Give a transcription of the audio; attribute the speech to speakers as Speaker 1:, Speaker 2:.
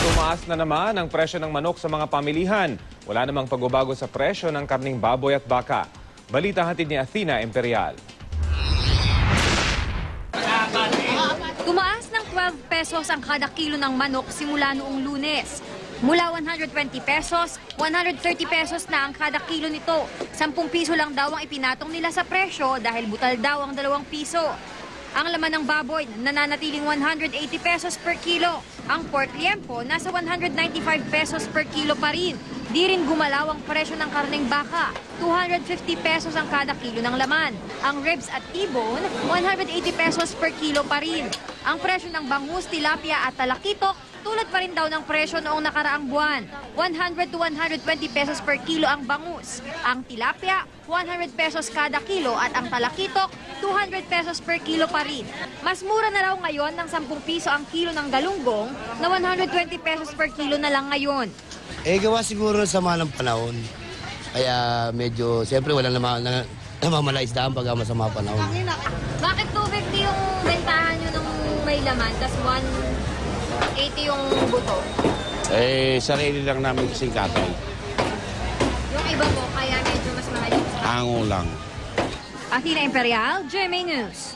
Speaker 1: Tumaas na naman ang presyo ng manok sa mga pamilihan. Wala namang pagbabago sa presyo ng karning baboy at baka. Balita hatid ni Athena Imperial.
Speaker 2: Tumaas ng 12 pesos ang kada kilo ng manok simula noong Lunes. Mula 120 pesos, 130 pesos na ang kada kilo nito. 10 piso lang daw ang ipinatong nila sa presyo dahil butal daw ang 2 piso. Ang laman ng baboy nananatiling 180 pesos per kilo. Ang pork liempo nasa 195 pesos per kilo pa rin. Di rin gumalaw ang presyo ng karneng baka. 250 pesos ang kada kilo ng laman. Ang ribs at T-bone, 180 pesos per kilo pa rin. Ang presyo ng bangus, tilapia at talakitok, tulad pa rin daw ng presyo noong nakaraang buwan. 100 to 120 pesos per kilo ang bangus. Ang tilapia, 100 pesos kada kilo at ang talakitok, 200 pesos per kilo pa rin. Mas mura na raw ngayon ng 10 piso ang kilo ng galunggong na 120 pesos per kilo na lang ngayon.
Speaker 3: Gawa siguro sa mga ng panahon. Kaya medyo, siyempre walang namamalaisdaan pag masama panahon.
Speaker 2: Bakit 250 yung bentahan nyo nung may laman, tas 180 yung buto?
Speaker 4: Sarili lang namin kasing katay.
Speaker 2: Yung iba po, kaya medyo mas mahal yung
Speaker 4: Hango lang.
Speaker 2: Athena Imperial, GMA News.